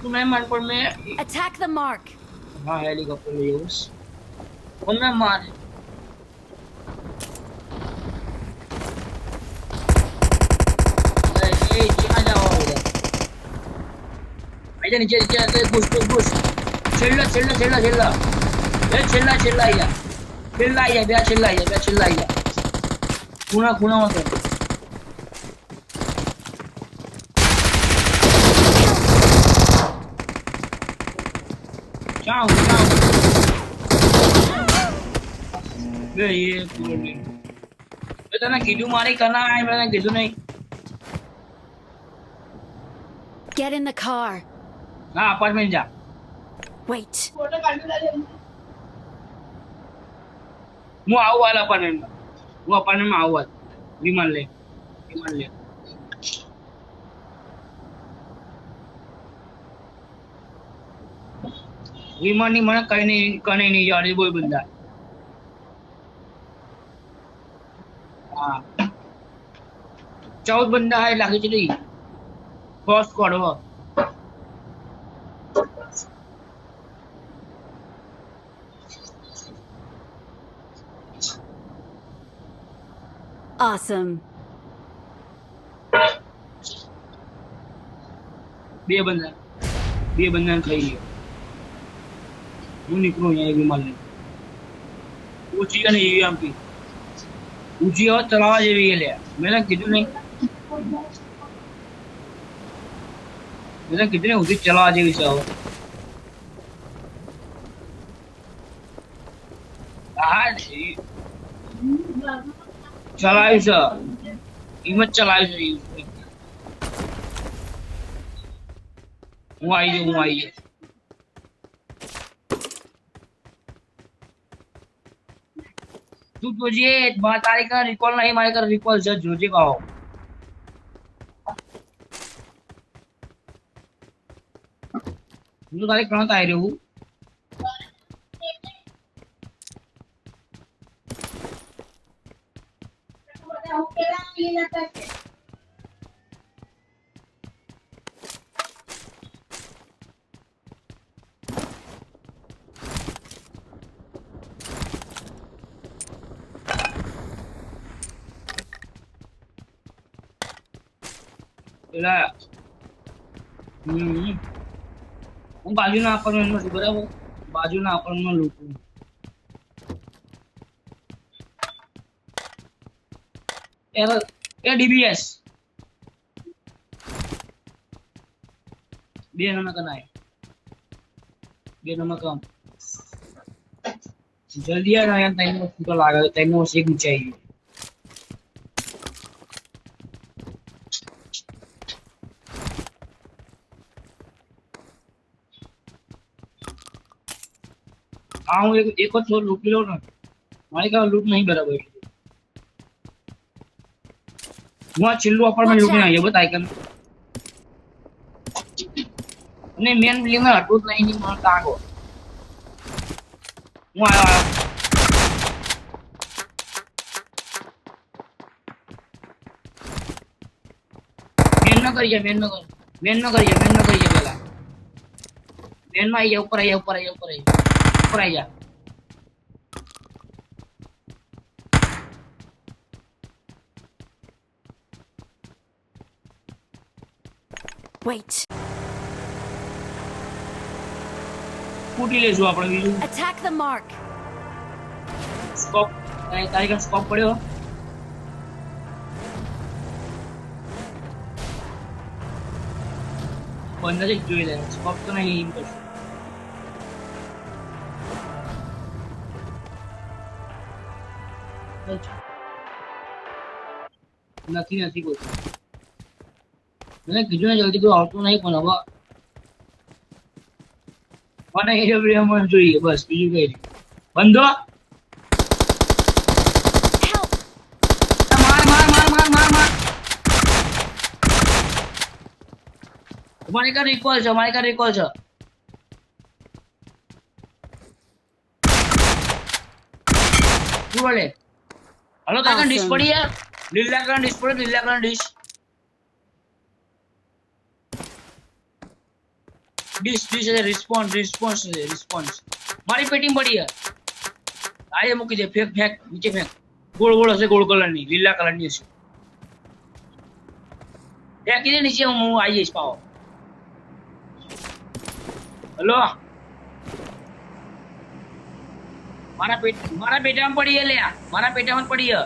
तू मैं मार पर मैं Attack the mark. हाँ हेलीकॉप्टर ले उस और मैं मार ए कहाँ जाओ उधर आइजा नीचे नीचे आते पुश पुश पुश चिल्ला चिल्ला चिल्ला चिल्ला ये चिल्ला चिल्ला आइजा ब्या चिल्ला आइजा खूना खूना मत जाओ ये पूरी बेटा ना कीडू मारी करना है मैंने कीडू नहीं Get in the car. हाँ अपार्टमेंट जा Wait. હું આવું વાલા અપાર્ટમેન્ટમાં હું અપાર્ટમેન્ટમાં આવું વિમાન લે વિમાનની મને કઈ નહીં જાડે બોલ બંદા હા 14 બંદા હે લાગે છે નહીં ફર્સ્ટ સ્ક્વોડ હો Awesome. બે બંદા ખાઈ લ્યો હું નીકળું અહીંયા વિમાન લઈને ઊંચી અને એવી આમથી ઊંચી હવે ચલાવવા જેવી લે મેં કીધું નહીં ઊંચી ચલાવવા જેવી છે હવે હા ચલાવ્યું છે હિંમત ચલાવ્યું છે હું આવી જાઉં તું જોજે તારી का रिकॉल नहीं मारे का रिकॉल जज जोजे का हो तू तारी कहां आए रे हूं પેલા હું બાજુના અપાર્ટમેન્ટમાં છું બરાબર બાજુના અપાર્ટમેન્ટમાં લૂંટું એ ડીબીએસ બે નંબર કનાય બે નંબર કામ જલ્દી આ ના તૈનો ફૂટો લાગે તૈનો શેક ઊંચાઈ हाँ हूँ एक और छोड़ लूट लो ना हमारे का लूट नहीं बराबर वहाँ चिल्लू अपार्टमेंट लूटने आई है बताइए क्या नहीं मेन बिल्डिंग में हटूट नहीं वहाँ कहाँ को वहाँ आया मेन न करिए पहला मेन में आइए ऊपर आई जा Wait. स्कूटी ले जो આપણે બીજું Attack the mark. સ્કોપ તારી का સ્કોપ પડ્યો બંધ જ જોઈ લે સ્કોપ તો નહીં એમ કરશું નથી કોઈ मैंने किसी ने जल्दी कोई ऑटो नहीं कोना बा મને એ પ્રેમ જોઈએ બસ બીજું કઈ નહીં બંધો માર તમારે કા રિકોલ છે શું બોલે હલો કાકા ડિશ પડી યાર લીલા કલર ડિશ ડિસ રિસ્પોન્સ મારી પેટીમાં પડી હે આયે મૂકી દે ફેંક નીચે ફેંક ગોળ ગોળ હશે ગોળ કલરની લીલા કલરની હશે ફેંકી દે નીચે હું આવી જઈશ પાવો હલો મારા પેટામાં પડી હે લે મારા પેટામાં પડી હે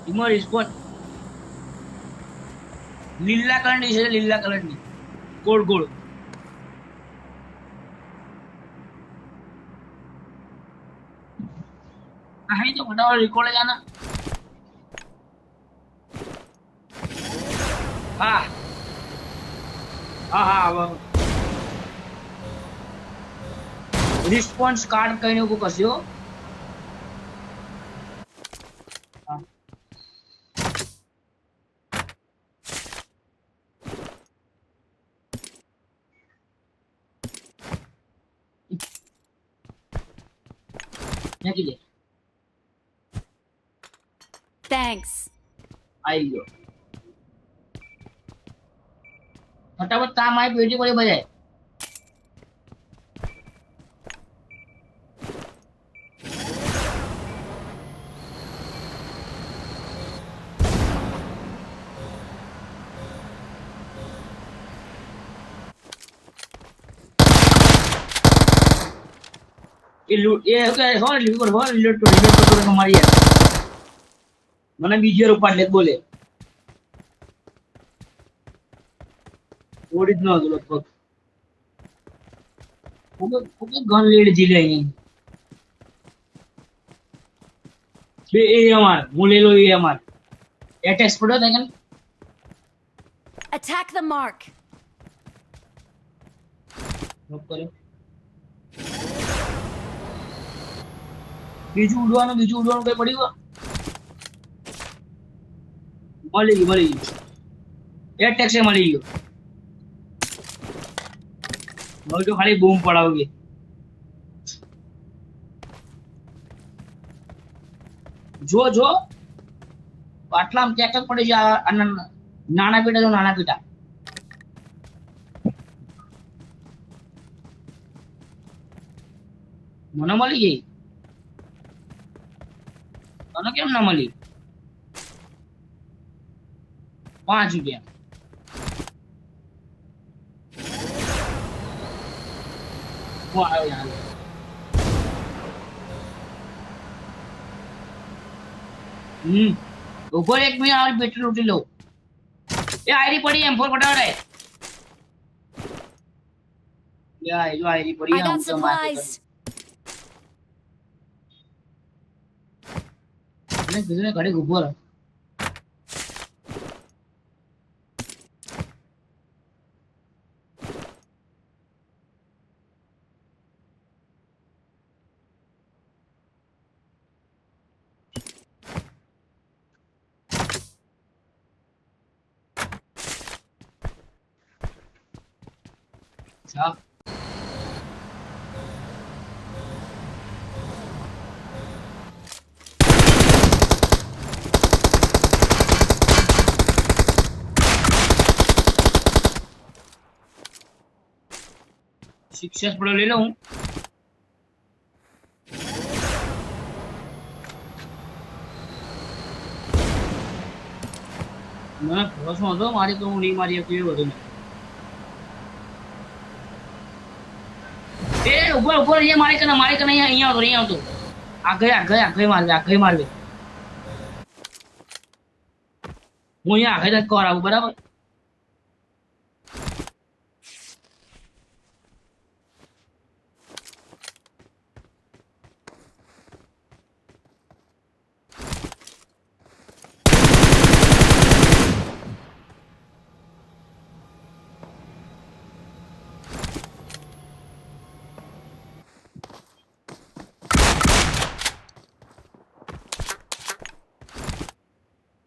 ઇમો રિસ્પોન્સ લીલા કલરની છે લીલા કલરની ગોળ ગોળ અહીં તો ફટાફટ रिकॉर्ड जाना हाँ हाँ हाँ रिस्पॉन्स कार्ड कहीं को कसियो हाँ क्या कीजिए Thanks. आई गयो फटाफट काम आए पेटी पड़े बजाय ये हो रिलोड तो मारी है મને બીજો રૂપાડ લે બોલે ઓરિજિનલ લગભગ ઓકે ગન લેડ જીલે અહીં બે એ અમાર હું લે લો એ અમાર એટેક્સ પડ્યો થાય કે Attack the mark. નોક કર્યો બીજું ઉડવાનું કઈ પડ્યું મળી ગયું એટેક્સ મળી ગયો હવે તો ખાલી બૂમ પડાવગે જો આટલામાં ચેક જ પડી છે નાના પેટા મને મળી ગઈ તને કેમ ના મળી 5 રૂપિયા આવ્યો યાર ઉપર એક મિનિટ આ બેટરી લૂટી લો એ આયરી પડી M4 ફટાફટ આયરી પડી I got supplies. ને કીધું ઘડી ઉભો રહે अच्छा सक्सेस ले लो મને ભરોસો હતો મારી તો હું નહીં મારી હતી એ બધું એ ઉપર ये मारे कना અહીંયા આવતો આગે મારવે હું અહીંયા આગે તક કરાવું બરાબર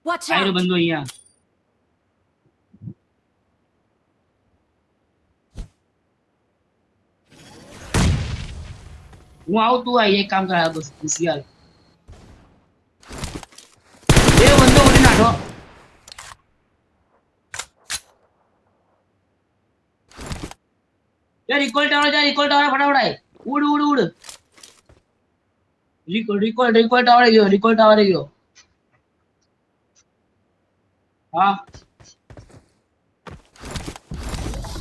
Watch આયરો out. બંદો અહીંયા હું આવું તું આય એક કામ કરા બસ ખુશિયાલ એ બંદો ઉડી નાખો यार रिकॉल टावर जा, रिकॉल टावर फटाफट आए। उड़ उड़ उड़। रिकॉल रिकॉल रिकॉल टावर गयो, रिकॉल टावर गयो। हाँ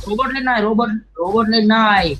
रोबोट लेना है, रोबोट रोबोट लेना है।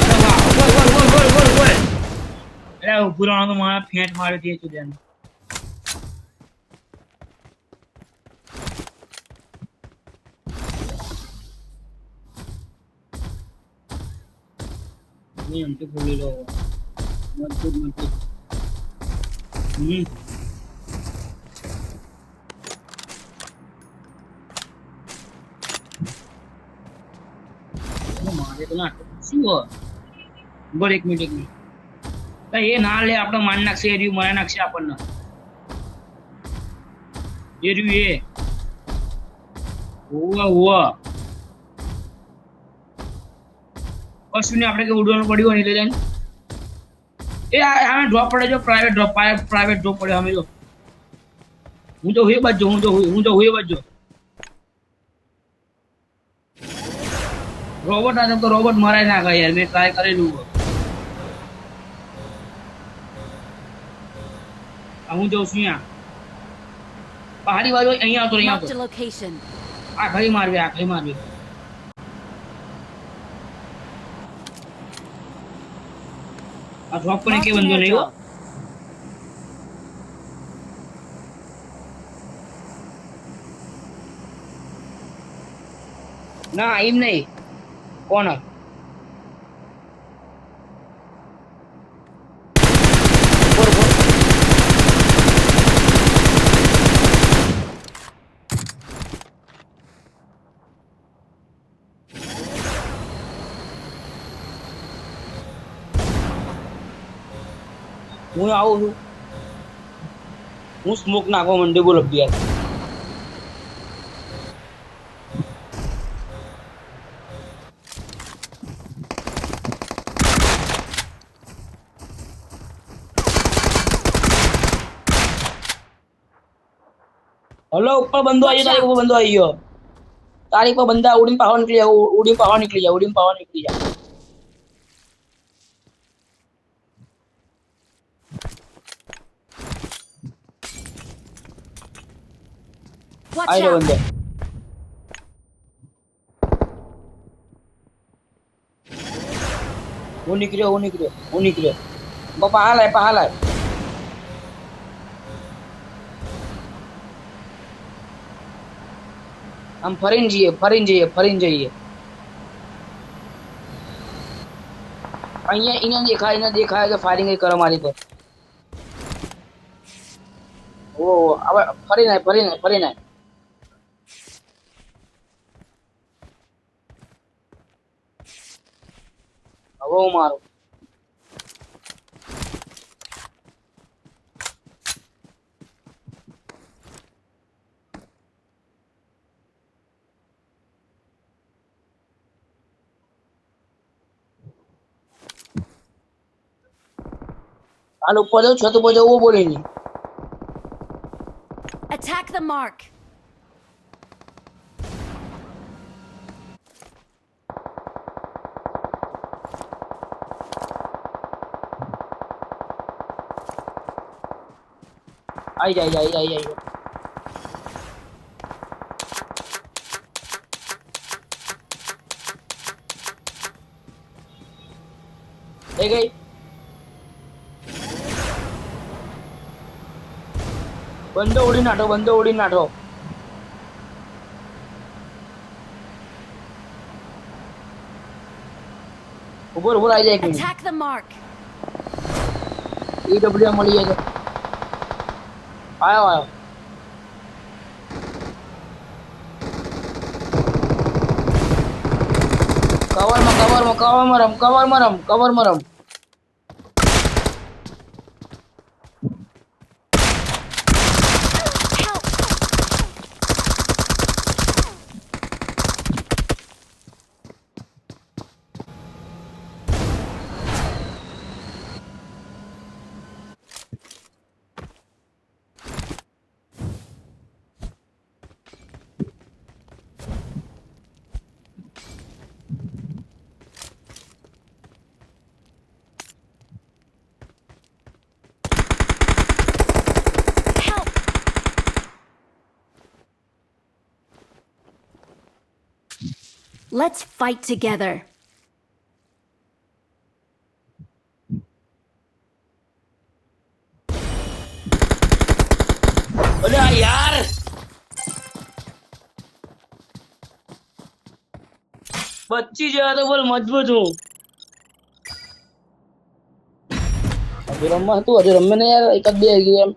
अरे वाह, गोल गोल गोल गोल गोल गोल। अरे वो पुराना तो मारा फेंट मार दिए चुदिया ने। नहीं हम तो बोले लो मत मत। हम्म वो मारे तो ना શું બોલ એક મિનિટ એ ના લે આપણે મારી નાખશે એ રહ્યું મારી નાખશે આપણને એ રહ્યું એ ઓવા ઓવા કશું ને આપણે કે ઉડવાનું પડ્યું હોય એટલે જઈને એ આમે ડ્રોપ પડે જો પ્રાઇવેટ ડ્રોપ પડે અમે જો હું તો હુઈ બાજુ હું તો હુઈ બાજુ રોબોટ આ તો રોબોટ મરાઈ નાખે યાર મેં ટ્રાય કરેલું હું જઉં છું અહીંયા પહાડી બાજુ અહીંયા આવતો અહીંયા Marked આવતો a location. આ ઘડી મારવી આ ડ્રોપ કરીને કે Marked an બંધો નહીં હો airdrop. ના એમ નહીં કોણ બોલ બોલ હું આવું છું હું સ્મોક નાખવા માંડ્યો બોલ અભ્યાસ હલો ઉપર બંધો આવી ગયો તારી ઉપર બંધો આવી ગયો તારી પર બંધા ઉડીને પાવા નીકળી જા ઉડીને પાવા નીકળી જા ઉડીને પાવા નીકળી જા Watch આવી રહ્યો out. બંધો હું નીકળ્યો બાપા હાલ આમ ફરીને જઈએ અહીંયા દેખાય કે ફાયરિંગ કરો મારી પર ઓ હવે ફરી નાય હવે હું મારું હાલ ઉપર જાઉં છત ઉપર જવું બોલે નહીં Attack the mark. आई गई બંદો ઉડી નાઠો ઉપર ઉપર આવી જાય એક minute Attack the mark. EWM મળી જાય તો આયો આયો કવરમાં રમ Help! Help! Let's fight together. અરે આ યાર બચ્ચી જેવા તો બોલ મજબૂત હું હજુ રમવા હતું હજુ રમે ને યાર એકાદ બે ગેમ